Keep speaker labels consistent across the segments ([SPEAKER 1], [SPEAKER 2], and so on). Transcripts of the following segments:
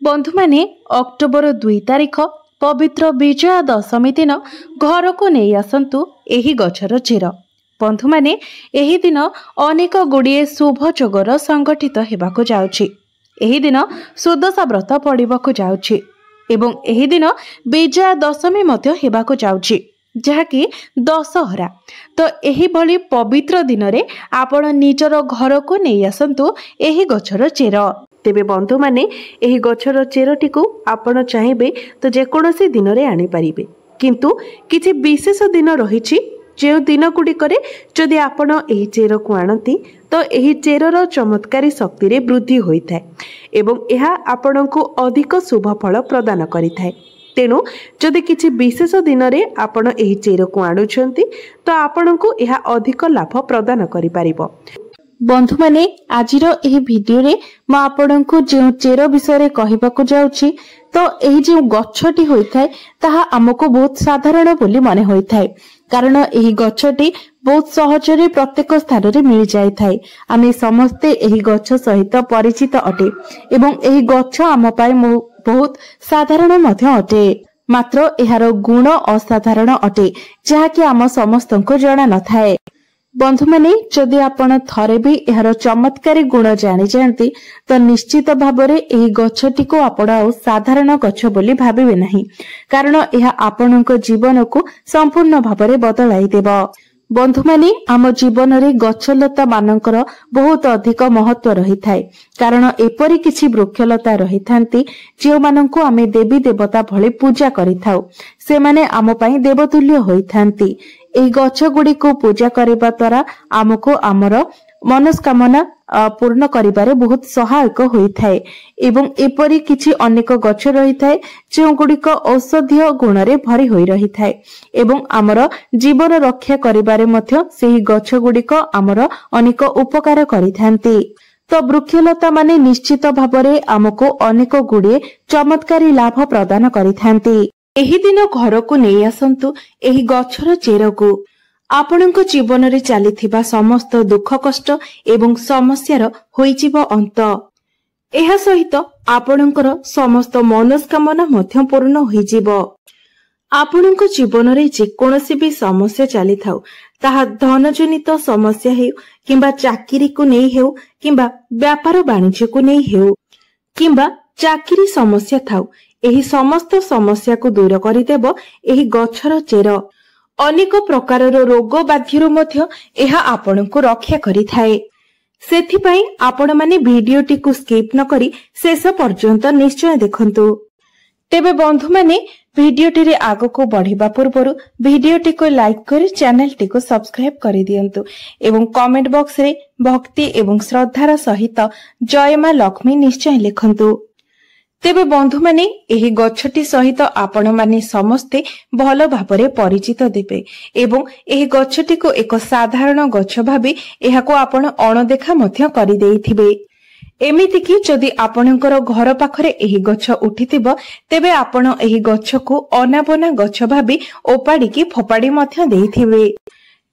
[SPEAKER 1] बंधु माने अक्टोबर 2 तारिख पवित्र विजया दशमी दिन घर को नहीं आसंतु एही गछर चेर। बंधु माने एही दिन अनेक गुड़िए शुभ जोगर संगठित हेबाकु जाउछि। एही दिन सुदशा व्रत पड़िबाकु जाउछि एवं एही दिन विजया दशमी मध्य हेबाकु जाउछि, जहाँकि दशहरा। तो एही भली पवित्र दिन रे आपण निजर घर को नहीं आसंतु एही गछर चेर। तेबे बंधु माने एही गछर चेरटी को आपण चाहिए तो जेकोसी दिन रे आनी पारिबे, किंतु किछि विशेष दिन रहिछि जे दिन गुड़िकरे जदि आपण एही चेर को आणती तो एही चेरर चमत्कारी शक्ति रे वृद्धि होइथाय एवं एहा आपणको अधिक शुभ फल प्रदान करिथाय। तेणु जदि किछि विशेष दिन रे आपण एही चेर को आणुछंती तो आपणको एहा अधिक लाभ प्रदान करि पारिबो। बंधु माने आजिर एही वीडियो रे म आपणको जे चेर विषय रे कहिबाकू जाउछि तो एही जे गछटी होइथाय ताहा हमको बहुत साधारण बोली माने होइथाय, कारण एही गछटी बहुत सहजरे प्रत्येक स्थान रे मिल जाय थाय। आमे समस्ते एही गछ सहित परिचित अटे एवं एही गछ आम पाई बहुत साधारण मध्य अटे, मात्र एहार गुण असाधारण अटे जहाँकि आम समस्तंको जणा न थाए। बंधु माने जदि आपण थरे भी एहार चमत्कारी गुण जानि जानती तो निश्चित भाबरे एही गछटी को आपण आ साधारण गछ बोली भाबिबे नाही, कारण एहा आपणको जीवन को संपूर्ण भाबरे बदलाई देबो। बंधु माने आम जीवन रे गछलता मानकर बहुत अधिक महत्व रही थाए, कारण एपरी किछि वृक्षलता रही थांती जे माननको आमे देवी देवता भले पूजा करि थाउ, से माने आम पई देवतुल्य होई थांती। एही गछ गुडी को पूजा करबा द्वारा आमको आमर मनस्कामना पूर्ण करिबारे बहुत सहायक होई थाए एवं एपरी किछि अनेक गछ रही थाए जे गुडीक औषधीय गुण रे भरी होई रही थाए एवं आमर जीवन रक्षा करिबारे मध्य सेही गछ गुडीक आमर अनेक उपकार करिथांती। तो वृक्षलता माने निश्चित भाबरे आमको अनेक गुडीए चमत्कारी लाभ प्रदान करिथांती। एही दिन घर को नहीं आसंतु एही गछर चेर को। आपणको जीवन रे चलीथिबा समस्त दुख कष्ट एवं समस्यार होइजिबो अंत। एहा सहित आपणकर समस्त मनस्कामना मध्य पूर्ण होइजिबो। आपणको जीवन रे जे कोनोसी भी समस्या चली थाउ, ताहा धनजनित समस्या हेउ किंबा चाकिरी को नहीं हेउ किंबा व्यापार वाणिज्य को नहीं हेउ किंबा चाकिरी समस्या थाउ, एही समस्त समस्या को दूर करिदेबो एही गछर चेर। अनेक प्रकारर रोग बाध्यरु मध्य एहा आपणको रक्षा करिथाए। सेथिपई आपण माने भिडियोटी को स्किप न करी शेष पर्यंत निश्चय देखंतु। तेबे बंधु माने भिडियोटी रे आगो को बढ़िबा पूर्वरु भिडियोटी को लाइक करी चैनल टी को सब्सक्राइब करि दियंतु एवं कमेंट बॉक्स रे भक्ति एवं श्रद्धार सहित जय मां लक्ष्मी निश्चय लिखंतु। तेबे बंधु माने एही गछटी सहित आपण माने समस्ते भल भाबरे परिचित देबे एवं एही गछटी को एक साधारण गछ भाबी एहाको आपण अणदेखा मध्य करि देइथिबे। एमिति कि जदि आपणकर घर पाखरे एही गछ उठिथिबो तेबे आपण एही गछ को अनाबना गछ भाबी ओपाडी की फोपाडी मध्य देइथिबे।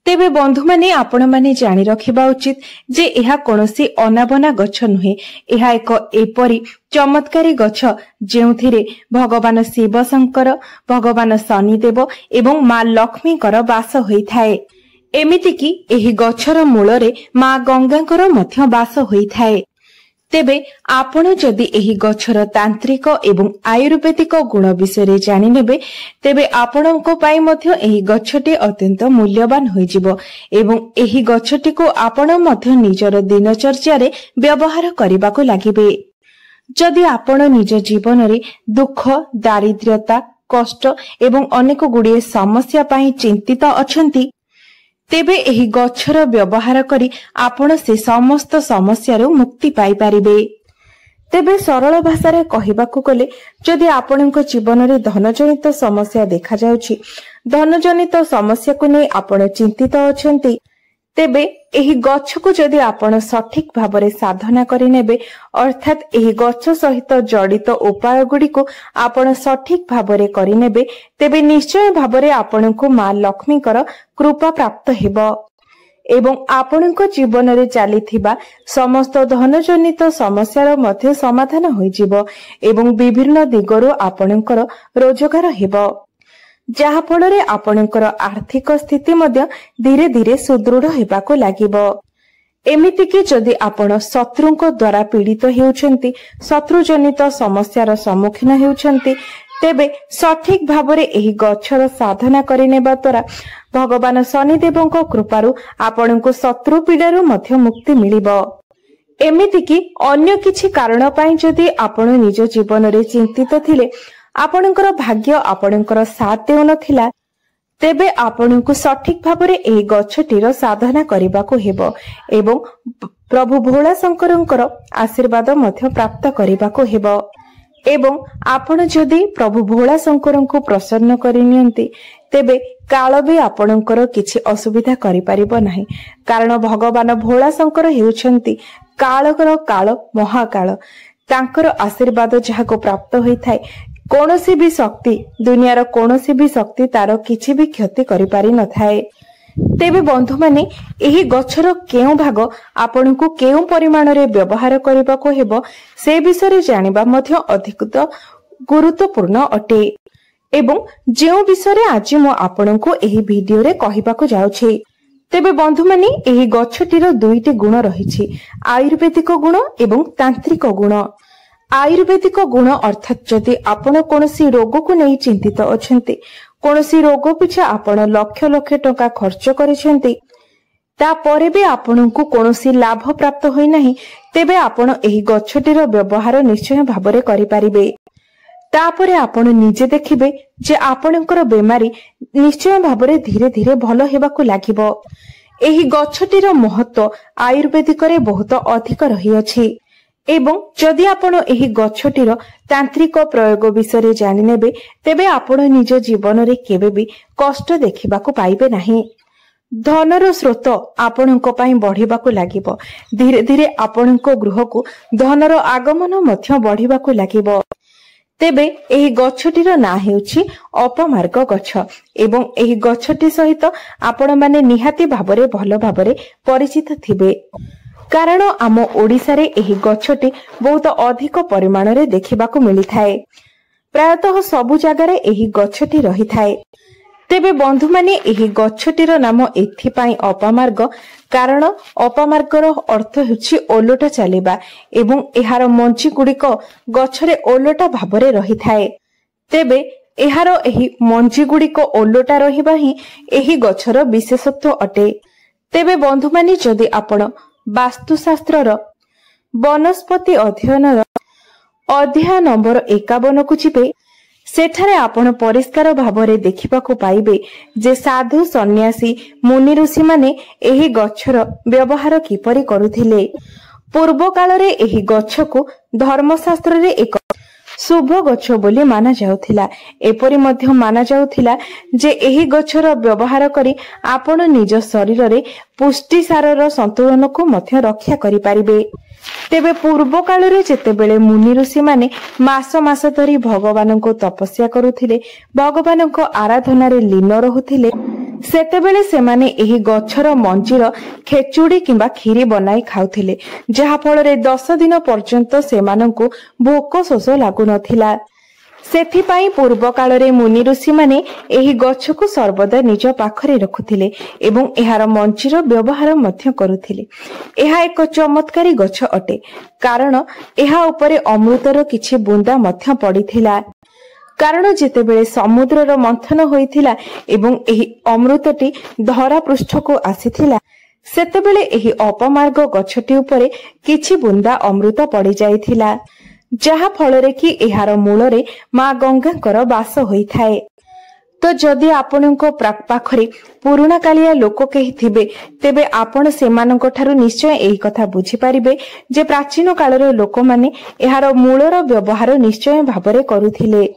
[SPEAKER 1] तेबे बंधु माने आपण माने जानि रखिबा उचित जे एहा कोनोसी अनाबना गछ नुहे, एहा एक एपरी चमत्कारी गछ जेउथिरे भगवान शिव शंकर, भगवान शनिदेव एवं मां लक्ष्मीकर वास होइथाए। एमिति कि एही गछर मूलरे मां गंगाकर मध्य वास होइथाए। तेबे आपण जदि एही गछर तांत्रिक एवं आयुर्वेदिक गुण विषय जानि नेबे तेबे आपणको पाई मध्य एही गछटी अत्यंत मूल्यवान होइजिबो एवं एही गछटी को आपण मध्य निजर दिनचर्या रे व्यवहार करिबाको लागिबे। जदि आपण निज जीवन रे दुख, दारिद्र्यता, कष्ट एवं अनेक गुड़िए समस्या पाई चिंतित अछंती तेबे एही गछर व्यवहार करी आपण से समस्त समस्यारू मुक्ति पाई पारिबे। तेबे सरल भाषा रे कहिबाकू गले जदि आपणको जीवन रे धनजनित समस्या देखा जाउछि, धनजनित समस्या को नै आपण चिंतित अछंती, तेबे एही गछ को जदि आपण सठिक भाबरे साधना करि नेबे अर्थात एही गछ सहित जड़ित उपाय गुडी को आपण सठिक भाबरे करि नेबे तेबे निश्चय भाबरे आपणको मां लक्ष्मीकर कृपा प्राप्त हेबो। एवं आपणक जीवन रे चलीथिबा समस्त धनजनित समस्यार मध्य समाधान होइजिवो एवं विभिन्न दिगरु आपणकर रोजगार हेबो जहा फल रे आपणकर आर्थिक स्थिति मध्य धीरे धीरे सुदृढ़ हेबाको लागिवो। एमिति कि जदि आपण शत्रुंक द्वारा पीड़ित हेउछंती शत्रुजनित समस्यार सम्मुखीन हेउछंती तेबे सठिक भावरे एही गच्छर साधना करिनेबा द्वारा भगवान शनिदेवंक कृपारु आपणको शत्रु पीड़ारु मध्य मुक्ति मिलिबो। एमिति कि अन्य किछि कारण पई जदि आपण निज जीवन रे चिंतित थिले आपणकर भाग्य आपणकर साथ देउ नथिला तेबे आपणको सठिक भावरे एही गच्छटीर साधना करिबाको हेबो एवं प्रभु भोला शंकरंकर आशीर्वाद मध्य प्राप्त करिबाको हेबो। एवं आपण जदि प्रभु भोला शंकर को प्रसन्न करिनियंती तेबे काल भी आपणकर किछि असुविधा करि परिबो नाही कारण भगवान भोला शंकर हेउछंती कालकर काल महाकाल तांकर आशीर्वाद जहाको प्राप्त होई थाए कोनोसी भी शक्ति दुनियार कोनोसी भी शक्ति तार किछि भी क्षति करि पारि न थाए। तेबे बंधु माने एही गच्छर केउ भाग आपनकु केउ परिमाण रे व्यवहार करबाको हेबो से विषय जानिबा मध्य अधिक गुरुत्वपूर्ण अटे एवं जेउ विषय आज मो आपनकु एही वीडियो रे कहिबाको जाउछि तेबे बंधु माने एही गच्छटीर दुईटी गुण रहिछि आयुर्वेदिक गुण एवं तांत्रिक गुण। आयुर्वेदिक गुण अर्थात जदि आपण कोनोसी रोग को नै चिंतित अछंती कोनोसी रोग पिछा आपण लक्ष लक्ष टका खर्च करिसेंती तापरे भी आपनकु कोनोसी लाभ प्राप्त होई नाही तेबे आपण एही गच्छटीर व्यवहार निश्चय भाबरे करि परिबे। तापरे आपण निजे देखिबे जे आपनकर बेमारी निश्चय भाबरे धीरे धीरे भलो हेबाकु लागिबो। एही गच्छटीर महत्व आयुर्वेदिक रे बहुत अधिक रही अछि एवं जदि आपण एही गच्छटीर तांत्रिक प्रयोग विषय जानि नेबे तेबे आपण निज जीवन रे केबे भी कष्ट देखिबाकु पाइबे नाही। धनर स्रोत आपणको पई बढ़िबाकु लागिबो धीरे धीरे आपणको गृह को धनर आगमन मध्य बढ़िबाकु लागिबो। तेबे एही गच्छटीर ना हेउछि अपमार्ग गच्छ एवं एही गच्छटी सहित आपण माने निहाती भाबरे भलो भाबरे परिचित थिबे कारण आम ओडिसा रे एही गच्छटी बहुत अधिक परिमाण रे देखिबाकु मिली थाए प्रायतः सबु जगह रे एही गच्छटी रही थाए। तेबे बंधु माने एही गच्छटीर नाम एथि पई अपमार्ग कारण अपमार्गर अर्थ हेउछि ओलोटा चलेबा एवं एहार मंची गुडिक गछरे ओलोटा भाबरे रही थाए तेबे एहार एही मंची गुडिक ओलोटा रहिबा ही एही गछर विशेषत्व अटे। तेबे बंधु माने जदि आपण वास्तुशास्त्रर वनस्पति अध्ययनर अध्याय नंबर 51 को जिबे सेठारे आपण परिष्कार भावरे देखिबाकू पाइबे जे साधु सन्यासी मुनि ऋषि माने एही गच्छर व्यवहार किपरि करुथिले। पूर्व काल रे एही गच्छको धर्मशास्त्र रे एक शुभ गच्छ बोली माना जाउथिला एपरि मध्य माना जाउथिला जे एही गच्छर व्यवहार करी आपण निज शरीर रे पुष्टि सारर संतुलन को मध्य रक्षा करि पारिबे। तेबे पूर्व काल रे जेतेबेले मुनि ऋषि माने मास मास धरी भगवान को तपस्या करुथिले भगवान को आराधना रे लीन रहुथिले सेतेबेले सेमाने एही गच्छर मंजीर खेचुड़ी किंबा खीरी बनाई खाउथिले जहा फल रे 10 दिन पर्यंत सेमानंकु भोक शोष लागु नथिला। सेथि पई पूर्व काल रे मुनि ऋषि माने एही गच्छ को सर्वदा निज पाखरे रखुथिले एवं एहार मंजीर व्यवहार मध्य करुथिले। एहा एक चमत्कारी गच्छ अटे कारण एहा उपरे अमृतर किछि बुंदा मध्य पडिथिला कारण जेतेबेले समुद्रर मंथन होइथिला एवं एही अमृतटी धरा पृष्ठ को आसीथिला सेतेबेले एही अपमार्ग गच्छटी उपरे किछि बुंदा अमृत पड़ी जाइथिला जहा फल रे कि एहार मूल रे मां गंगाकर वास होइथाए। तो जदि आपणको पाखरे पुराणा कालिया लोक केही थिबे तेबे आपण सेमानक ठारू निश्चय एही कथा बुझी पारिबे जे प्राचीन कालर लोक माने एहार मूलर व्यवहार निश्चय भाबरे करुथिले।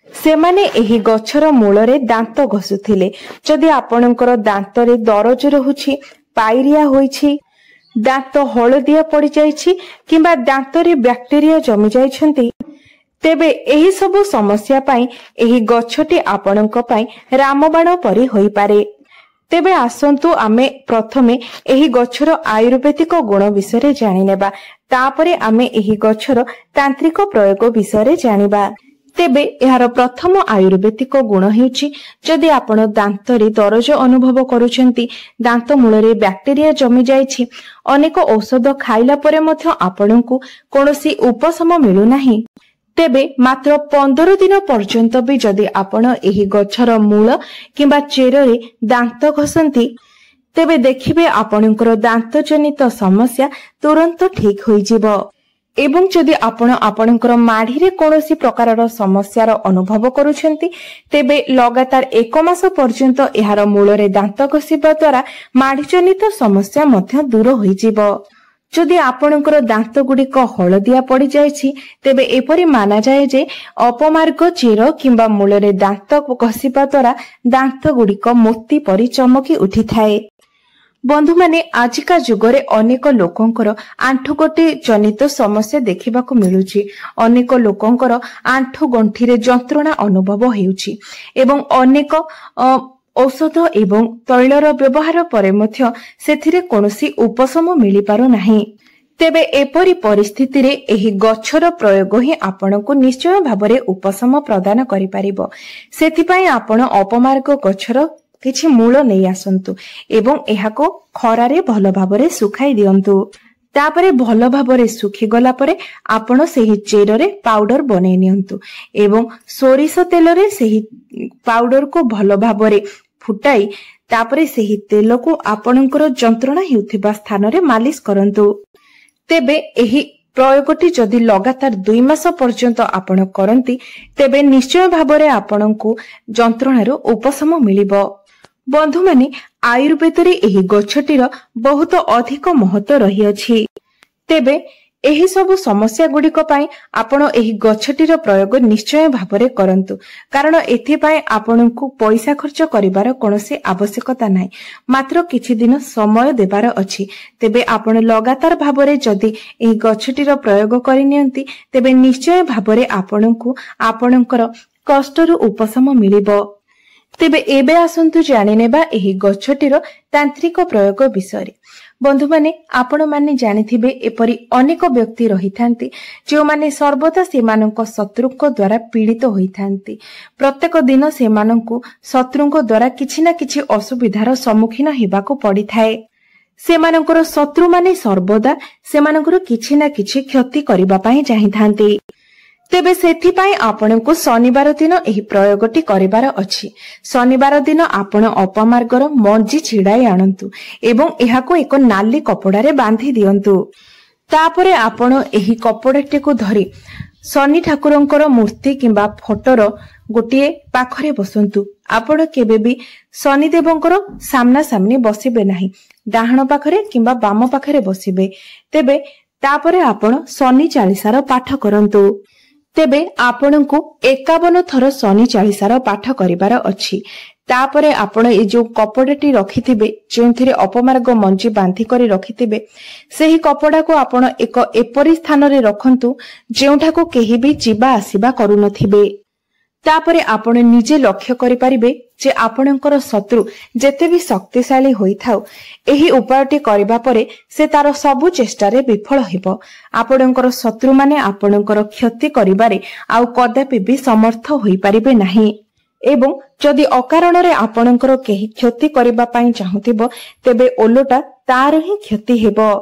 [SPEAKER 1] सेमाने एही गच्छर मूल रे दांत घसुथिले जदि आपणकर दांत रे दरज रहुछि पायरिया होइछि दांत हळदिया पड़ी जाइछि किंबा दांत रे बैक्टेरिया जमी जाइछन्ति तेबे एही सब समस्या पाई एही गच्छटी आपणक पाई रामबाण परि होई पारे। तेबे आसंतु आमे प्रथमे एही गछर आयुर्वेदिक गुण विषय जानिनेबा तापरे आमे एही गछर तांत्रिक प्रयोग विषय जानिबा। तेबे यार प्रथम आयुर्वेदिक गुण हेउची जदि आपण दांतरे दरज अनुभव करूछंती, दांत मूलरे बैक्टेरिया जमी जायछि, अनेक औषध खाइला परे मध्य आपणकु कोनोसी उपशम मिलु नाही, तेबे मात्र 15 दिन पर्यंत भी जदि आपण एही गछर मूल किंबा चेररे दांत घसंती तेबे देखिबे आपणकर दांत जनित समस्या तुरंत ठीक होई जिवो। एवं जदि आपण आपणकर माढ़ी रे कोनोसी प्रकारर समस्यार अनुभव करूछंती तेबे लगातार 1 मास पर्यंत एहार मूलरे दांत घसिबा द्वारा माढ़ी जनित समस्या मध्य दूर होई जिवो। जदि आपणकर दांत गुड़िक हलदिया पड़ी जायछि तेबे एपरि माना जाए जे अपमार्ग चेर किंबा मूलरे दांत घसिबा द्वारा दांत गुड़िक मोती परि चमकी उठी थाए। बंधु माने आजिका जुगरे अनेक लोकंकर आंठुगोटी जनित समस्या देखिबाकू मिलुछि। अनेक लोकंकर आंठु गंठी रे जंत्रणा अनुभव हेउछि एवं अनेक औषध एवं तैलर व्यवहार परे मध्य सेथिरे कोनोसी उपशम मिली पारु नाही। तेबे एपरि परिस्थिति रे एही गछर प्रयोग ही आपनकु निश्चय भाबरे उपशम प्रदान करि पारिबो। सेथिपई आपण अपमार्ग गछर किछि मूल नै आसंतु एवं एहाको खरारे भल भाबरे सुखाई दियंतु। तापरे भल भाबरे सुखी गला परे आपण सेही चेररे पाउडर बनै नियंतु एवं सोरिष तेलरे सेही पाउडर को भल भाबरे फुटाई तापरे सेही तेल को आपणकर जंत्रणा हेउथिबा स्थान रे मालिश करंतु। तेबे एही प्रयोगटी जदि लगातार 2 मास पर्यंत आपण करंती तेबे निश्चय भाबरे आपणकु जंत्रणारो उपशम मिलिबो। बंधु माने आयुर्वेद रे एही गछटीर बहुत अधिक महत्व रही अछि। तेबे एही सब समस्या गुड़िक पई आपण एही गछटीर प्रयोग निश्चय भाबरे करंतु, कारण एथि पई आपणकु पैसा खर्च करिवार कोनोसी आवश्यकता नाही, मात्र किछि दिन समय देबार अछि। तेबे आपण लगातार भाबरे जदि एही गछटीर प्रयोग करिनियंती तेबे निश्चय भाबरे आपणकु आपणकर कष्टरु उपशम मिलिबो। तेबे एबे आसंतु जानिनेबा एही गछटीर तांत्रिक प्रयोग विषय। बंधु माने आपण माने जानिथिबे एपरि अनेक व्यक्ति रहिथांती जो माने सर्वदा सेमानक शत्रुक द्वारा पीड़ित होइथांती। प्रत्येक दिन सेमानकु शत्रुक द्वारा किछि ना किछि असुविधार सम्मुखीन हेबाकू पड़िथाए। सेमानकर शत्रु माने सर्वदा सेमानकर किछि ना किछि क्षति करिबा पई चाहिथांती। तेबे सेथिपाई आपणकु शनिवार दिन एही प्रयोगटी करिवार अछि। शनिवार दिन आपण अपमार्गर मंजी छिड़ाई आनंतु एवं एहाको एक नाली कपड़ारे बांधी दियंतु। तापरे आपण एही कपड़ाटी को धरी शनि ठाकुरंकर मूर्ति किंबा फोटोर गोटिए पाखरे बसंतु। आपण केबे भी शनि देवंकर सामना सामनी बसिबे नाही, डाहाण पाखरे किंबा बाम पाखरे बसिबे। तेबे तापरे आपण शनि चालीसार पाठ करंतु। तेबे आपणकु 51 थर शनि चालीसार पाठ करिवार अछि। तापरे आपण ए जो कपड़ाटी रखिथिबे जेंथिरे अपमार्ग मंजी बांधी करी रखिथिबे सेही कपड़ा को आपण एक एपरि स्थान रे रखंतु जेउठाको केही भी जीवा आसीबा करू नथिबे। तापरे आपण निजे लक्ष्य करि परिबे जे आपणकर शत्रु जेते भी शक्तिशाली होइथाउ एही उपायटी करिबा परे से तार सबु चेष्टा रे विफल हेबो। आपणकर शत्रु माने आपणकर क्षति करिबारे आउ कदापि भी समर्थ होई परिबे नाही एवं जदि अकारण रे आपणकर केही क्षति करिबा पई चाहुतिबो तेबे ओलोटा तार ही क्षति हेबो।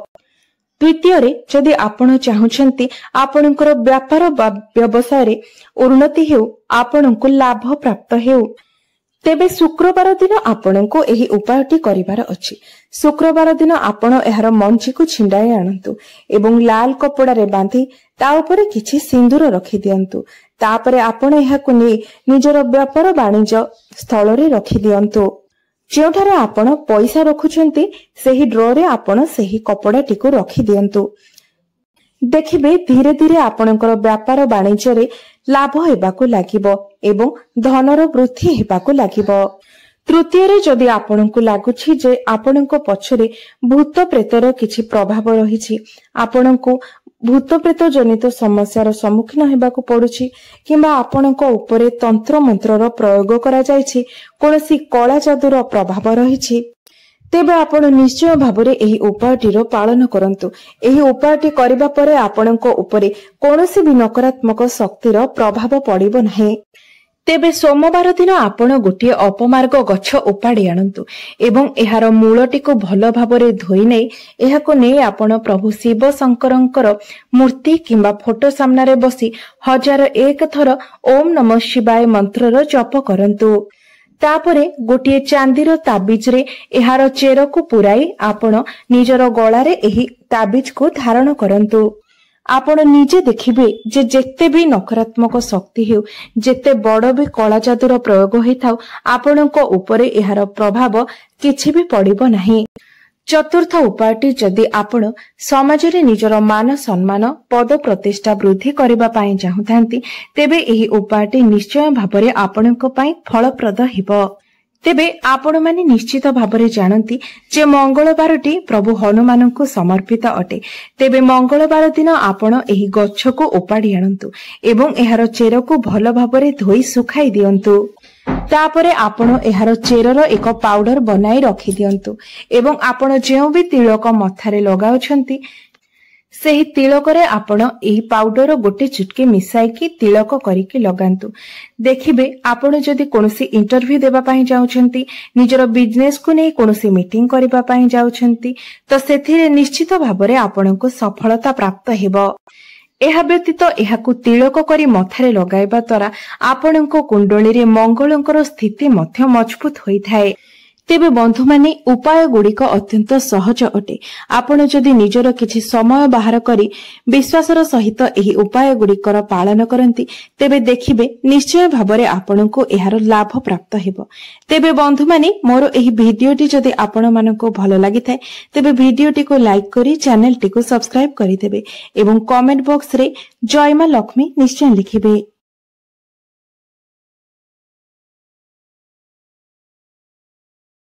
[SPEAKER 1] द्वितीय रे जदि आपण चाहुछंती आपणकर व्यापार व्यवसाय रे उन्नति हेउ आपणको लाभ प्राप्त हेउ तेबे शुक्रवार दिन आपणको एही उपायटी करिवार अछि। शुक्रवार दिन आपण एहार मंजी को छिंडाई आनंतु एवं लाल कपड़ा रे बांधी ता ऊपर किछि सिंदूर रखि दियंतु। तापरे आपण एहाकु नै निजर व्यापार वाणिज्य स्थल रे रखि दियंतु। जेउठारे आपण पैसा रखुछंती सेही ड्रॉ रे आपण सेही कपड़ाटी को रखि दियंतु। देखिबे धीरे धीरे आपणकर व्यापार वाणिज्य रे लाभ हेबाकू लागिबो एवं धनर वृद्धि हेबाकू लागिबो। तृतीय जदि आपनकु लागुछि जे आपनको पछरे भूत प्रेतर किछि प्रभाव रहिछि, आपनकु भूत प्रेत जनित समस्यार सम्मुखीन हेबाकु पडुछि किंबा आपनको उपरे तंत्र मंत्रर प्रयोग करा जायछि, कोनोसी कला जादूर प्रभाव रहिछि, तेबे आपण निश्चय भाबरे एही उपायटीर पालन करंतु। एही उपायटी करिबा परे आपनको उपरे कोनोसी भी नकारात्मक शक्तिर प्रभाव पड़िबो नाही। तेबे सोमवार दिन आपण गोटे अपमार्ग गछ उपाड़ी आणंतु एवं एहार मूलटी को भल भाबरे धोई नै एहाको नै आपण प्रभु शिव शंकरंकर मूर्ति किंबा फोटो सामने बसी 1001 थर ओम नमः शिवाय मंत्रर जप करंतु। तापरे गोटे चांदीर ताबिज रे एहार चेर को पुराई आपण निजर गळारे एही ताबिज को धारण करंतु। आपण निजे देखिबे जे जेते भी नकारात्मक शक्ति हेउ, जेते बड़ भी कला जादूर प्रयोग होइथाउ, आपणको उपरे एहार प्रभाव किछि भी पड़िबो नाही। चतुर्थ उपायटी जदि आपण समाज रे निजर मान सम्मान पद प्रतिष्ठा वृद्धि करबा पई चाहुथांती, तेबे एही उपायटी निश्चय भाबरे आपणको पई फलप्रद हेबो। तेबे आपण माने निश्चित भाबरे जानती जे मंगलबारटी प्रभु हनुमान को समर्पित अटे। तेबे मंगलबार दिन आपण एही गच्छ को उपाड़ी आणंतु एवं एहार चेर को भल भाबरे धोई सुखाई दियंतु। तापरे आपण एहार चेरर एक पाउडर बनाई रखि दियंतु एवं आपण जेउ भी तिलक मथारे लगाउछंती सेही तिलकरे आपण एही पाउडर गोटे चुटकी मिसाई की तिलक करिके लगांतु। देखिबे आपण जदि कोनोसी इंटरव्यू देबा पई जाउछंती, निजर बिजनेस को नै कोनोसी मीटिंग करबा पई जाउछंती, तो सेथिरे निश्चित भाबरे आपणको सफलता प्राप्त हेबो। एहा व्यतीत एहाकु तिलक करी मथारे लगाइबा द्वारा आपणको कुंडली रे मंगलंकर स्थिति मध्य मजबूत होइथाय। तेबे बंधु माने उपाय गुड़िक अत्यंत सहज अटे। आपण जदि निजर किछि समय बाहर करी विश्वासर सहित एही उपाय गुड़िकर पालन करंती, तेबे देखिबे निश्चय भाबरे आपणको एहार लाभ प्राप्त हेबो। तेबे बंधु माने मोर एही भिडियोटी जदि आपण मानको भलो लागिथाय, तेबे भिडियोटी को लाइक करी चैनल टी को सब्सक्राइब करि देबे एवं कमेंट बॉक्स रे जय मां लक्ष्मी निश्चय लिखिबे।